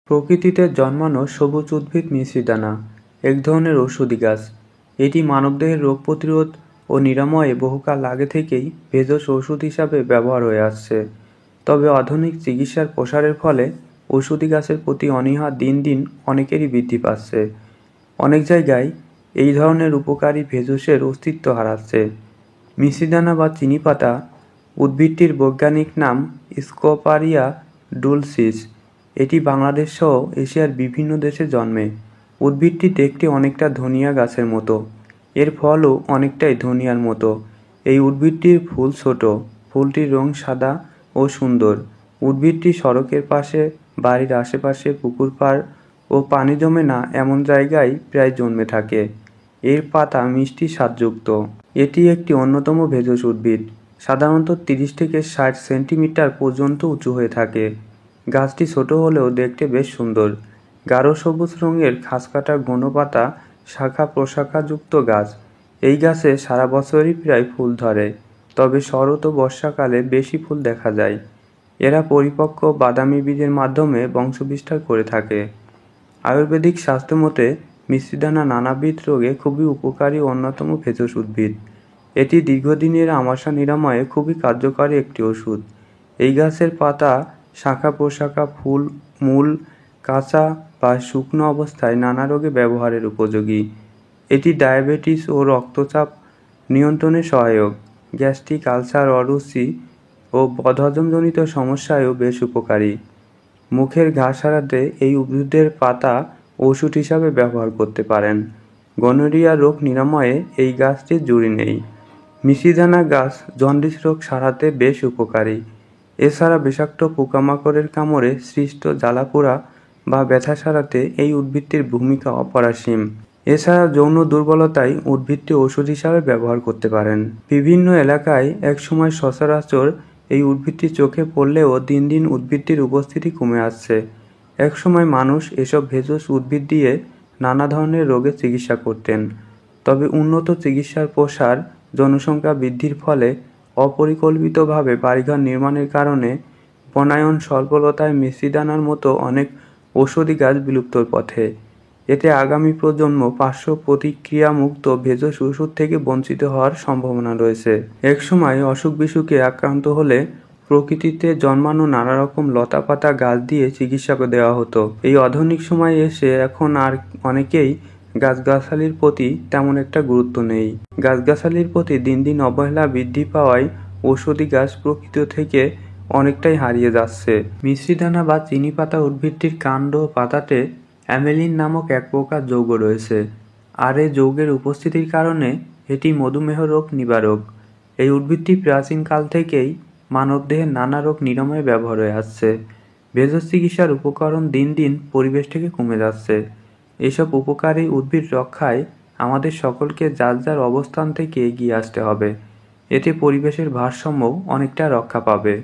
প্রকৃতিতে জন্মানো সবুজ উদ্ভিদ মিশ্রিদানা এক ধরনের ঔষধি গাছ। এটি মানবদেহের রোগ প্রতিরোধ ও নিরাময়ে বহুকাল আগে থেকেই ভেষজ ওষুধ হিসাবে ব্যবহার হয়ে আসছে। তবে আধুনিক চিকিৎসার প্রসারের ফলে ঔষধি গাছের প্রতি অনীহা দিন দিন অনেকেরই বৃদ্ধি পাচ্ছে। অনেক জায়গায় এই ধরনের উপকারী ভেষজের অস্তিত্ব হারাচ্ছে। মিশ্রিদানা বা চিনি পাতা উদ্ভিদটির বৈজ্ঞানিক নাম স্কোপারিয়া ডুলসিস। এটি বাংলাদেশ সহ এশিয়ার বিভিন্ন দেশে জন্মে। উদ্ভিদটি দেখতে অনেকটা ধনিয়া গাছের মতো, এর ফলও অনেকটাই ধনিয়ার মতো। এই উদ্ভিদটির ফুল ছোট, ফুলটির রং সাদা ও সুন্দর। উদ্ভিদটি সড়কের পাশে, বাড়ির আশেপাশে, পুকুর পাড় ও পানি জমে না এমন জায়গায় প্রায় জন্মে থাকে। এর পাতা মিষ্টি স্বাদযুক্ত। এটি একটি অন্যতম ভেষজ উদ্ভিদ। সাধারণত 30 থেকে 60 সেন্টিমিটার পর্যন্ত উঁচু হয়ে থাকে। গাছটি ছোট হলেও দেখতে বেশ সুন্দর। গাঢ় সবুজ রঙের খাঁজকাটা ঘন পাতা, শাখা প্রশাখাযুক্ত গাছ। এই গাছে সারা বছরই প্রায় ফুল ধরে, তবে শরৎ ও বর্ষাকালে বেশি ফুল দেখা যায়। এরা পরিপক্ক বাদামি বীজের মাধ্যমে বংশবিস্তার করে থাকে। আয়ুর্বেদিক স্বাস্থ্যমতে মিশ্রিদানা নানাবিধ রোগে খুবই উপকারী অন্যতম ভেষজ উদ্ভিদ। এটি দীর্ঘদিনের আমাশা নিরাময়ে খুবই কার্যকরী একটি ওষুধ। এই গাছের পাতা, শাখা প্রশাখা, ফুল, মূল কাঁচা বা শুকনো অবস্থায় নানা রোগে ব্যবহারের উপযোগী। এটি ডায়াবেটিস ও রক্তচাপ নিয়ন্ত্রণে সহায়ক। গ্যাস্ট্রিক, আলসার, অরুচি ও বদহজমজনিত সমস্যায়ও বেশ উপকারী। মুখের ঘা সারাতে এই উদ্ভিদের পাতা ওষুধ হিসাবে ব্যবহার করতে পারেন। গনোরিয়া রোগ নিরাময়ে এই গাছটির জুড়ি নেই। মিশ্রিদানা গাছ জন্ডিস রোগ সারাতে বেশ উপকারী। এছাড়া বিষাক্ত পোকামাকড়ের কামড়ে সৃষ্ট জ্বালাপোড়া বা ব্যথা সারাতে এই উদ্ভিদটির ভূমিকা অপরিসীম। এছাড়া যৌন দুর্বলতায় উদ্ভিদটি ওষুধ হিসাবে ব্যবহার করতে পারেন। বিভিন্ন এলাকায় একসময় সচরাচর এই উদ্ভিদটি চোখে পড়লেও দিন দিন উদ্ভিদটির উপস্থিতি কমে আসছে। একসময় মানুষ এসব ভেষজ উদ্ভিদ দিয়ে নানা ধরনের রোগের চিকিৎসা করতেন। তবে উন্নত চিকিৎসার প্রসার, জনসংখ্যা বৃদ্ধির ফলে অপরিকল্পিতভাবে বাড়িঘর নির্মাণের কারণে বনায়ন স্বল্পলতায় মিশ্রিদানার মতো অনেক ঔষধি গাছ বিলুপ্তর পথে। এতে আগামী প্রজন্ম পার্শ্ব প্রতিক্রিয়ামুক্ত ভেষজ ওষুধ থেকে বঞ্চিত হওয়ার সম্ভাবনা রয়েছে। একসময় অসুখ বিসুখে আক্রান্ত হলে প্রকৃতিতে জন্মানো নানা রকম লতাপাতা গাছ দিয়ে চিকিৎসা দেওয়া হতো। এই আধুনিক সময়ে এসে এখন আর অনেকেই গাছগাছালির প্রতি তেমন একটা গুরুত্ব নেই। গাছগাছালির প্রতি দিন দিন অবহেলা বৃদ্ধি পাওয়ায় ঔষধি গাছ প্রকৃতি থেকে অনেকটাই হারিয়ে যাচ্ছে। মিশ্রিদানা বা চিনি পাতা উদ্ভিদটির কাণ্ড ও পাতাতে অ্যামেলিন নামক এক প্রকার যৌগ রয়েছে, আর এই যৌগের উপস্থিতির কারণে এটি মধুমেহ রোগ নিবারক। এই উদ্ভিদটি প্রাচীনকাল থেকেই মানবদেহের নানা রোগ নিরাময়ে ব্যবহার হয়ে আসছে। ভেষজ চিকিৎসার উপকরণ দিন দিন পরিবেশ থেকে কমে যাচ্ছে। এসব উপকারী উদ্ভিদ রক্ষায় আমাদের সকলকে যার যার অবস্থান থেকে এগিয়ে আসতে হবে। এতে পরিবেশের ভারসাম্যও অনেকটা রক্ষা পাবে।